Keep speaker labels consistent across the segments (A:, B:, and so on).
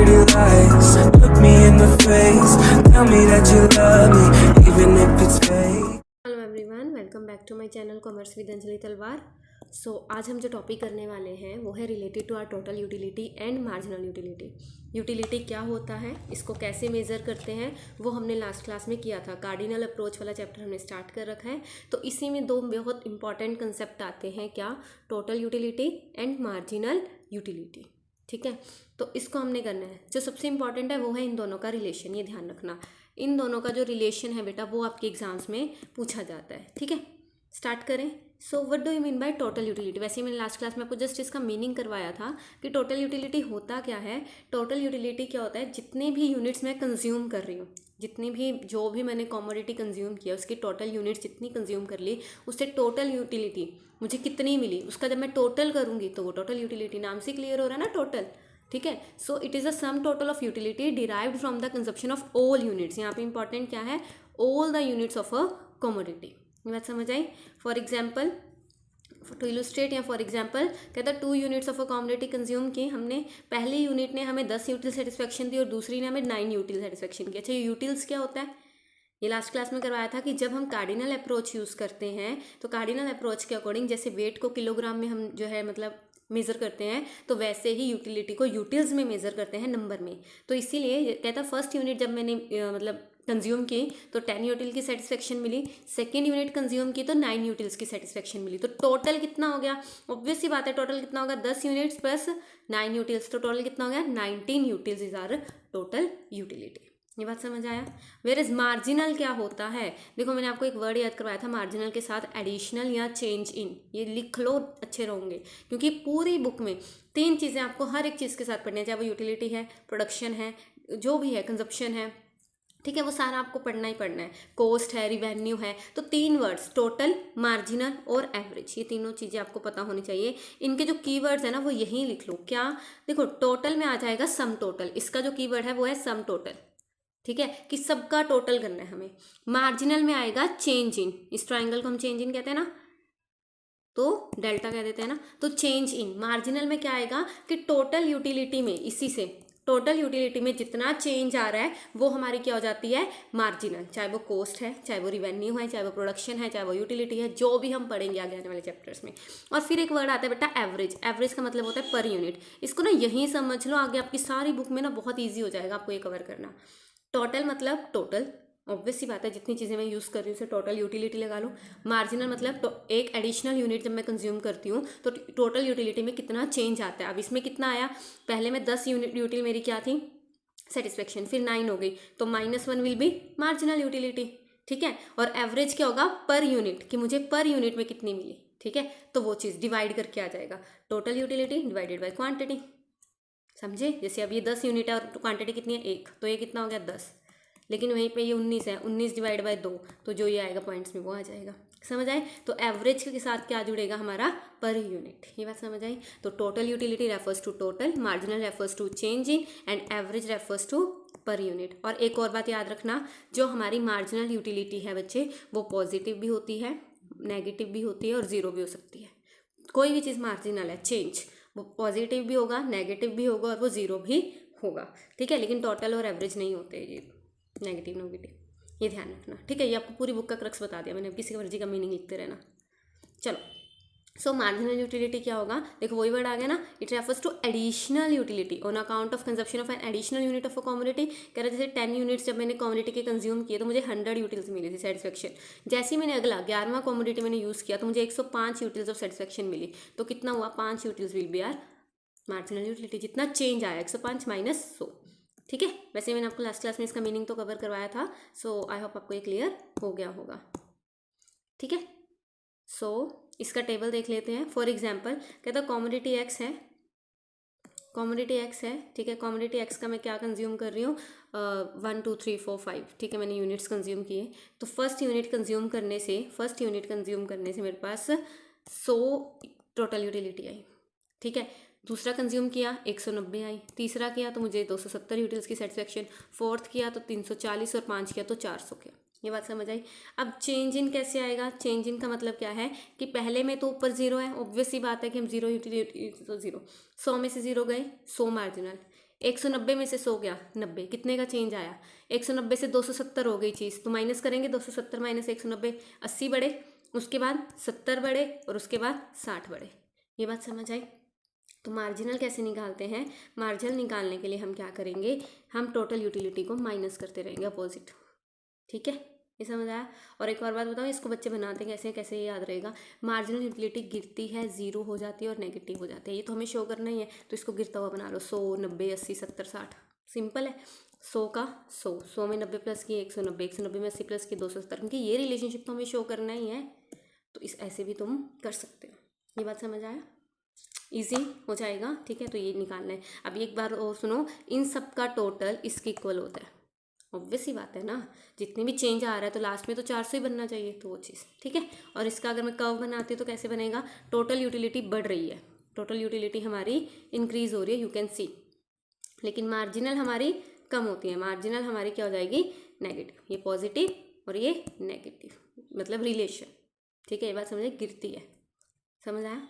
A: pretty lies. Look me in the face, tell me that you love me, even if it's fake.
B: Hello everyone, welcome back to my channel commerce with Anjali Talwar. आज हम जो topic करने वाले हैं वो है related to our total utility and marginal utility. Utility क्या होता है, इसको कैसे मेज़र करते हैं, वो हमने लास्ट क्लास में किया था। कार्डिनल अप्रोच वाला चैप्टर हमने स्टार्ट कर रखा है। तो इसी में दो बहुत इंपॉर्टेंट कंसेप्ट आते हैं, क्या, total utility and marginal utility. ठीक है, तो इसको हमने करना है। जो सबसे इंपॉर्टेंट है वो है इन दोनों का रिलेशन। ये ध्यान रखना, इन दोनों का जो रिलेशन है बेटा वो आपके एग्जाम्स में पूछा जाता है। ठीक है, स्टार्ट करें। So what do you mean by total utility. वैसे ही मैंने लास्ट क्लास में आपको जस्ट इसका मीनिंग करवाया था कि टोटल यूटिलिटी होता क्या है। टोटल यूटिलिटी क्या होता है, जितने भी यूनिट्स मैं कंज्यूम कर रही हूँ, जितनी भी जो भी मैंने कमोडिटी कंज्यूम किया उसकी टोटल यूनिट्स जितनी कंज्यूम कर ली, उससे टोटल यूटिलिटी मुझे कितनी मिली, उसका जब मैं टोटल करूँगी तो वो टोटल यूटिलिटी, नाम से क्लियर हो रहा है ना टोटल। ठीक है, so it is a sum total of utility derived from the consumption of all units. यहाँ पे इंपॉर्टेंट क्या है, all the units of a commodity. ये बात समझ आई। फॉर एग्जाम्पल, टू इलुस्ट्रेट या फॉर एग्जाम्पल कहता है 2 units of a commodity consume की हमने। पहली यूनिट ने हमें 10 यूटिल सेटिस्फेक्शन दी और दूसरी ने हमें 9 यूटिल सेटिस्फेक्शन की। अच्छा, ये यूटिल्स क्या होता है, ये लास्ट क्लास में करवाया था कि जब हम कार्डिनल अप्रोच यूज़ करते हैं तो कार्डिनल अप्रोच के अकॉर्डिंग जैसे वेट को किलोग्राम में हम जो है मतलब मेज़र करते हैं, तो वैसे ही यूटिलिटी को यूटिल्स में मेज़र करते हैं, नंबर में। तो इसीलिए कहता फर्स्ट यूनिट जब मैंने मतलब कंज्यूम की तो 10 यूटिल की सेटिस्फेक्शन मिली, सेकेंड यूनिट कंज्यूम की तो 9 यूटिल्स की सेटिस्फेक्शन मिली। तो टोटल कितना हो गया, ऑब्वियस सी बात है, टोटल कितना होगा, 10 यूनिट्स प्लस 9 यूटिल्स, तो टोटल कितना हो गया, 19 utils is our total utility. ये बात समझ आया। वेयर इज मार्जिनल क्या होता है, देखो मैंने आपको एक वर्ड याद करवाया था मार्जिनल के साथ, एडिशनल या चेंज इन। ये लिख लो, अच्छे रहोगे, क्योंकि पूरी बुक में 3 चीज़ें आपको हर एक चीज़ के साथ पढ़नी है, चाहे वो यूटिलिटी है, प्रोडक्शन है, जो भी है, कंजप्शन है। ठीक है, वो सारा आपको पढ़ना ही पढ़ना है। कॉस्ट है, रिवेन्यू है, तो 3 वर्ड्स टोटल, मार्जिनल और एवरेज, ये तीनों चीज़ें आपको पता होनी चाहिए। इनके जो कीवर्ड्स है ना वो यहीं लिख लो। क्या, देखो टोटल में आ जाएगा सम टोटल, इसका जो कीवर्ड है वो है सम टोटल। ठीक है, कि सबका टोटल करना है हमें। मार्जिनल में आएगा चेंज इन, इस ट्राइंगल को हम चेंज इन कहते हैं ना, तो डेल्टा कह देते हैं ना, तो चेंज इन। मार्जिनल में क्या आएगा कि टोटल यूटिलिटी में, इसी से टोटल यूटिलिटी में जितना चेंज आ रहा है वो हमारी क्या हो जाती है, मार्जिनल। चाहे वो कॉस्ट है, चाहे वो रिवेन्यू है, चाहे वो प्रोडक्शन है, चाहे वो यूटिलिटी है, जो भी हम पढ़ेंगे आगे आने वाले चैप्टर्स में। और फिर एक वर्ड आता है बेटा एवरेज। एवरेज का मतलब होता है पर यूनिट। इसको ना यहीं समझ लो, आगे आपकी सारी बुक में ना बहुत ईजी हो जाएगा आपको ये कवर करना। टोटल मतलब टोटल, ऑब्वियस सी बात है, जितनी चीज़ें मैं यूज़ कर रही हूँ उसे टोटल यूटिलिटी लगा लो। मार्जिनल मतलब एक एडिशनल यूनिट जब मैं कंज्यूम करती हूँ तो टोटल यूटिलिटी में कितना चेंज आता है। अब इसमें कितना आया, पहले में 10 यूनिट यूटिल मेरी क्या थी, सेटिस्फेक्शन, फिर 9 हो गई, तो -1 विल बी मार्जिनल यूटिलिटी। ठीक है, और एवरेज क्या होगा, पर यूनिट, कि मुझे पर यूनिट में कितनी मिली। ठीक है, तो वो चीज़ डिवाइड करके आ जाएगा, total utility divided by quantity. समझे, जैसे अब ये 10 यूनिट है और क्वांटिटी कितनी है 1, तो ये कितना हो गया 10, लेकिन वहीं पे ये 19 है, 19 डिवाइड बाय 2, तो जो ये आएगा पॉइंट्स में वो आ जाएगा। समझ आए, तो एवरेज के साथ क्या जुड़ेगा हमारा, पर यूनिट। ये बात समझ आई। तो total utility refers to total, marginal refers to change in, and average refers to per unit. और एक और बात याद रखना, जो हमारी मार्जिनल यूटिलिटी है बच्चे, वो पॉजिटिव भी होती है, नेगेटिव भी होती है और ज़ीरो भी हो सकती है। कोई भी चीज़ मार्जिनल है, चेंज, वो पॉजिटिव भी होगा, नेगेटिव भी होगा और वो ज़ीरो भी होगा। ठीक है, लेकिन टोटल और एवरेज नहीं होते ये नेगेटिव नेगेटिव, ये ध्यान रखना। ठीक है, ये आपको पूरी बुक का क्रक्स बता दिया मैंने, अब किसी मर्जी का मीनिंग लिखते रहना। चलो, सो मार्जिनल यूटिलिटी क्या होगा, देखो वही वर्ड आ गया ना, it refers to additional utility on account of consumption of an additional unit of a commodity. कह रहे जैसे 10 यूनिट्स जब मैंने कमोडिटी के कंज्यूम किए तो मुझे 100 यूटिल्स मिली थी सेटिस्फेक्शन। जैसे ही मैंने अगला 11वां कमोडिटी मैंने यूज़ किया तो मुझे 105 यूटिल्स ऑफ सेटिस्फेक्शन मिली, तो कितना हुआ, 5 utils will be our marginal utility. जितना चेंज आया 105 माइनस 100। ठीक है, वैसे मैंने आपको लास्ट क्लास में इसका मीनिंग तो कवर करवाया था, सो आई होप आपको ये क्लियर हो गया होगा। ठीक है, सो इसका टेबल देख लेते हैं। फॉर एग्जाम्पल कहता कमोडिटी एक्स है, कमोडिटी एक्स है। ठीक है, कमोडिटी एक्स का मैं क्या कंज्यूम कर रही हूँ, 1 2 3 4 5। ठीक है, मैंने यूनिट्स कंज्यूम किए, तो फर्स्ट यूनिट कंज्यूम करने से मेरे पास 100 टोटल यूटिलिटी आई। ठीक है, दूसरा कंज्यूम किया 190 आई, तीसरा किया तो मुझे 270 यूटिल्स की सेटिस्फेक्शन, फोर्थ किया तो 340 और 5 किया तो 400 किया। ये बात समझ आई। अब चेंज इन कैसे आएगा, चेंज इन का मतलब क्या है कि पहले में तो ऊपर 0 है, ऑब्वियस सी बात है कि हम 0 यूटिलिटी तो 0, 100 में से 0 गए, 100 मार्जिनल, 190 में से 100 गया 90, कितने का चेंज आया? 190 से 270 हो गई चीज़, तो माइनस करेंगे 270 माइनस 190, 80 बढ़े, उसके बाद 70 बढ़े और उसके बाद 60 बढ़े। ये बात समझ आई? तो मार्जिनल कैसे निकालते हैं? मार्जिनल निकालने के लिए हम क्या करेंगे, हम टोटल यूटिलिटी को माइनस करते रहेंगे अपोजिट। ठीक है, ये समझ आया? और एक और बात बताओ, इसको बच्चे बनाते कैसे, कैसे ये याद रहेगा? मार्जिनल यूटिलिटी गिरती है, जीरो हो जाती है और नेगेटिव हो जाती है, ये तो हमें शो करना ही है, तो इसको गिरता हुआ बना लो, 100, 90, 80, 70, 60, सिंपल है। 100 का 100, 100 में 90 प्लस किए 190, 190 में 80 प्लस किए 270, क्योंकि ये रिलेशनशिप तो हमें शो करना ही है, तो इस ऐसे भी तुम कर सकते हो। ये बात समझ आया? इजी हो जाएगा। ठीक है, तो ये निकालना है। अब एक बार और सुनो, इन सब का टोटल इसके इक्वल होता है, ऑब्वियस ही बात है ना, जितने भी चेंज आ रहा है तो लास्ट में तो 400 ही बनना चाहिए, तो वो चीज़। ठीक है, और इसका अगर मैं कर्व बनाती हूँ तो कैसे बनेगा? टोटल यूटिलिटी बढ़ रही है, टोटल यूटिलिटी हमारी इंक्रीज हो रही है, यू कैन सी, लेकिन मार्जिनल हमारी कम होती है, मार्जिनल हमारी क्या हो जाएगी? नेगेटिव। ये पॉजिटिव और ये नेगेटिव, मतलब रिलेशन। ठीक है, ये बात समझे, गिरती है। समझ आया?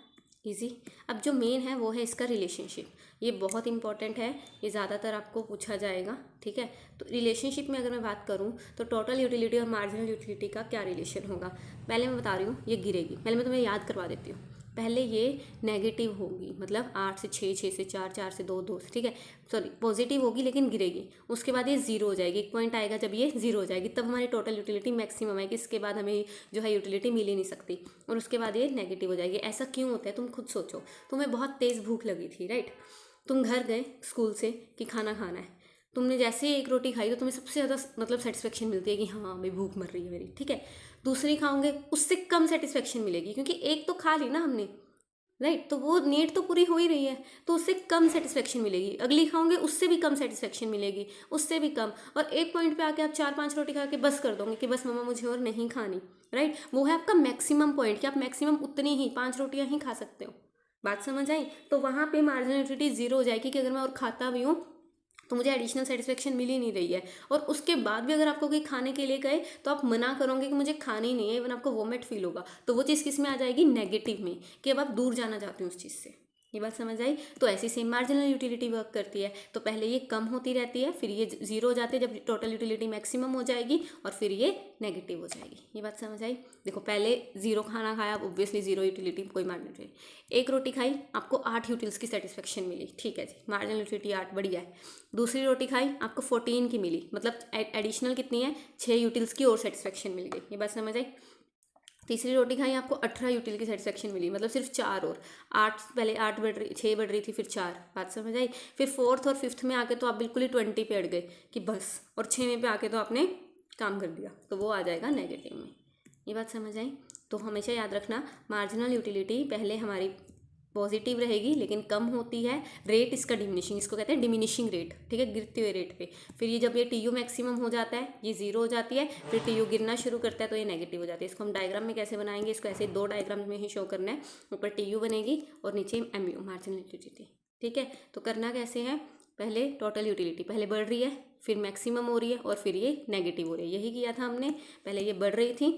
B: इजी। अब जो मेन है वो है इसका रिलेशनशिप, ये बहुत इंपॉर्टेंट है, ये ज़्यादातर आपको पूछा जाएगा। ठीक है, तो रिलेशनशिप में अगर मैं बात करूँ तो टोटल यूटिलिटी और मार्जिनल यूटिलिटी का क्या रिलेशन होगा? पहले मैं बता रही हूँ, ये गिरेगी, पहले मैं तुम्हें याद करवा देती हूँ। पहले ये नेगेटिव होगी, मतलब 8 से 6, 6 से 4, 4 से 2, 2 से, ठीक है, सॉरी पॉजिटिव होगी लेकिन गिरेगी। उसके बाद ये जीरो हो जाएगी, एक पॉइंट आएगा जब ये जीरो हो जाएगी, तब हमारी टोटल यूटिलिटी मैक्सिमम आएगी, इसके बाद हमें जो है यूटिलिटी मिल ही नहीं सकती, और उसके बाद ये नेगेटिव हो जाएगी। ऐसा क्यों होता है? तुम खुद सोचो, तुम्हें बहुत तेज़ भूख लगी थी, राइट? तुम घर गए स्कूल से कि खाना खाना है, तुमने जैसे ही एक रोटी खाई तो तुम्हें सबसे ज़्यादा मतलब सेटिस्फेक्शन मिलती है कि हाँ भाई भूख मर रही है मेरी। ठीक है, दूसरी खाओगे उससे कम सेटिस्फेक्शन मिलेगी, क्योंकि एक तो खा ली ना हमने, राइट? तो वो नीड तो पूरी हो ही रही है, तो उससे कम सेटिस्फेक्शन मिलेगी। अगली खाओगे उससे भी कम सेटिस्फेक्शन मिलेगी, उससे भी कम, और एक पॉइंट पे आके आप 4-5 रोटी खा के बस कर दोगे कि बस मम्मा मुझे और नहीं खानी, राइट? वो है आपका मैक्सिमम पॉइंट कि आप मैक्सिमम उतनी ही 5 रोटियां ही खा सकते हो। बात समझ आई? तो वहाँ पे मार्जिनल यूटिलिटी जीरो हो जाएगी कि अगर मैं और खाता भी हूँ तो मुझे एडिशनल सेटिस्फेक्शन मिल ही नहीं रही है, और उसके बाद भी अगर आपको कोई खाने के लिए कहे तो आप मना करोगे कि मुझे खानी नहीं है, इवन आपको वोमिट फील होगा, तो वो चीज़ किस में आ जाएगी? नेगेटिव में, कि अब आप दूर जाना चाहते हो उस चीज़ से। ये बात समझ आई? तो ऐसी सेम मार्जिनल यूटिलिटी वर्क करती है, तो पहले ये कम होती रहती है, फिर ये जीरो हो जाती है जब टोटल यूटिलिटी मैक्सिमम हो जाएगी, और फिर ये नेगेटिव हो जाएगी। ये बात समझ आई? देखो, पहले जीरो खाना खाया, ऑब्वियसली जीरो यूटिलिटी, कोई मार्जिनल यूटिलिटी। एक रोटी खाई, आपको 8 यूटिल्स की सेटिस्फेक्शन मिली, ठीक है जी, मार्जिनल यूटिलिटी 8, बढ़िया है। दूसरी रोटी खाई, आपको 14 की मिली, मतलब एडिशनल कितनी है? 6 यूटिल्स की और सेटिस्फेक्शन मिल गई। ये बात समझ आई? तीसरी रोटी खाई, आपको 18 यूटिल की सेटिस्फेक्शन मिली, मतलब सिर्फ 4 और 8, पहले 8 बढ़ रही, 6 बढ़ रही थी, फिर 4। बात समझ आई? फिर फोर्थ और फिफ्थ में आके तो आप बिल्कुल ही 20 पे अड़ गए कि बस, और 6वें पे आके तो आपने काम कर दिया, तो वो आ जाएगा नेगेटिव में। ये बात समझ आई? तो हमेशा याद रखना, मार्जिनल यूटिलिटी पहले हमारी पॉजिटिव रहेगी लेकिन कम होती है, रेट इसका डिमिनिशिंग, इसको कहते हैं डिमिनिशिंग रेट। ठीक है, गिरते हुए रेट पे। फिर ये जब ये टी यू मैक्सिमम हो जाता है, ये जीरो हो जाती है, फिर टी यू गिरना शुरू करता है तो ये नेगेटिव हो जाती है। इसको हम डायग्राम में कैसे बनाएंगे? इसको ऐसे 2 डायग्राम में ही शो करना है, ऊपर टी यू बनेगी और नीचे एम यू, मार्जिनल यूटिलिटी। ठीक है, तो करना कैसे है? पहले टोटल यूटिलिटी पहले बढ़ रही है, फिर मैक्सिमम हो रही है, और फिर ये नेगेटिव हो रही है। यही किया था हमने, पहले ये बढ़ रही थी,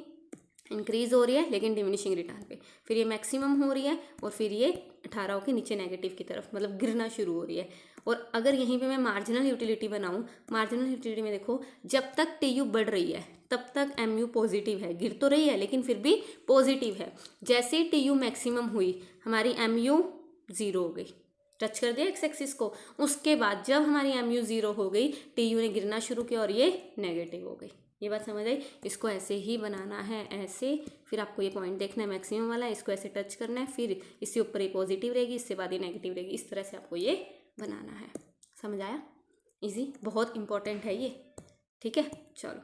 B: इंक्रीज हो रही है लेकिन डिमिनिशिंग रिटर्न पे, फिर ये मैक्सिमम हो रही है, और फिर ये 18 के नीचे नेगेटिव की तरफ, मतलब गिरना शुरू हो रही है। और अगर यहीं पे मैं मार्जिनल यूटिलिटी बनाऊं, मार्जिनल यूटिलिटी में देखो, जब तक टी यू बढ़ रही है तब तक एम यू पॉजिटिव है, गिर तो रही है लेकिन फिर भी पॉजिटिव है। जैसे ही टी यू मैक्सिमम हुई, हमारी एम यू जीरो हो गई, टच कर दिया एक्स एक्सिस को। उसके बाद जब हमारी एम यू जीरो हो गई, टी यू ने गिरना शुरू किया और ये नेगेटिव हो गई। ये बात समझ आई? इसको ऐसे ही बनाना है, ऐसे, फिर आपको ये पॉइंट देखना है मैक्सिमम वाला, इसको ऐसे टच करना है, फिर इससे ऊपर ये पॉजिटिव रहेगी, इससे बाद ये नेगेटिव रहेगी, इस तरह से आपको ये बनाना है। समझ आया? इजी, बहुत इंपॉर्टेंट है ये। ठीक है, चलो।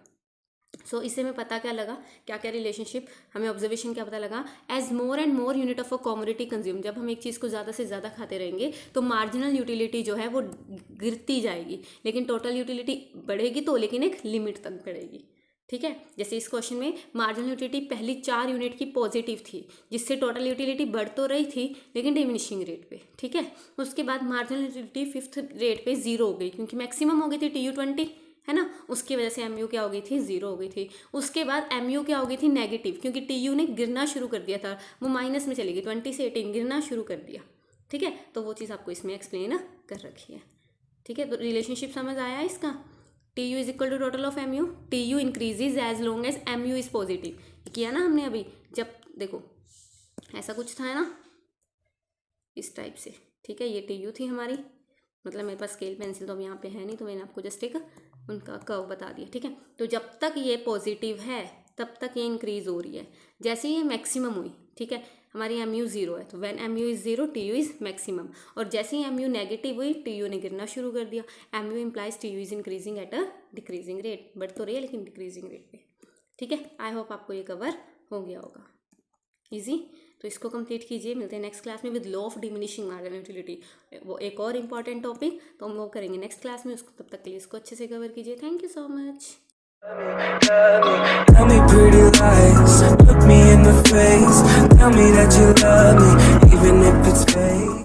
B: सो इससे हमें पता क्या लगा, क्या क्या रिलेशनशिप, हमें ऑब्जर्वेशन क्या पता लगा? As more and more unit of a commodity consume, जब हम एक चीज़ को ज़्यादा से ज़्यादा खाते रहेंगे तो मार्जिनल यूटिलिटी जो है वो गिरती जाएगी, लेकिन टोटल यूटिलिटी बढ़ेगी तो, लेकिन एक लिमिट तक बढ़ेगी। ठीक है, जैसे इस क्वेश्चन में मार्जिनल यूटिलिटी पहली 4 यूनिट की पॉजिटिव थी, जिससे टोटल यूटिलिटी बढ़ तो रही थी लेकिन डिमिनिशिंग रेट पे। ठीक है, उसके बाद मार्जिनल यूटिलिटी 5th रेट पे जीरो हो गई, क्योंकि मैक्सिमम हो गई थी टी यू 20, है ना, उसकी वजह से एम यू क्या हो गई थी? जीरो हो गई थी। उसके बाद एम यू क्या हो गई थी? नेगेटिव, क्योंकि टी यू ने गिरना शुरू कर दिया था, वो माइनस में चली गई, 20 से 18 गिरना शुरू कर दिया। ठीक है, तो वो चीज़ आपको इसमें एक्सप्लेन कर रखी है। ठीक है, तो रिलेशनशिप समझ आया इसका। T U is equal to total of M U, T U increases as long as M U is positive, किया ना हमने अभी, जब देखो ऐसा कुछ था ना इस टाइप से, ठीक है, ये टी यू थी हमारी, मतलब मेरे पास स्केल पेंसिल तो अब यहाँ पे है नहीं, तो मैंने आपको जस्ट एक उनका कर्व बता दिया, ठीक है। तो जब तक ये पॉजिटिव है तब तक ये इंक्रीज हो रही है, जैसे ये मैक्सिमम हुई, ठीक है, हमारी एम यू ज़ीरो है, तो when M U is zero T U is maximum, और जैसे ही एम यू नेगेटिव हुई टी यू ने गिरना शुरू कर दिया। M U implies T U is increasing at a decreasing rate, बढ़ तो रही है लेकिन डिक्रीजिंग रेट पे, ठीक है। आई होप आपको ये कवर हो गया होगा, ईजी। तो इसको कंप्लीट कीजिए, मिलते हैं नेक्स्ट क्लास में with law of diminishing marginal utility, वो एक और इम्पॉर्टेंट टॉपिक, तो हम वो करेंगे नेक्स्ट क्लास में, उसको तब तक के लिए इसको अच्छे से कवर कीजिए। Thank you so much.
A: Tell me pretty lies, look me in the face. Tell me that you love me, even if it's fake.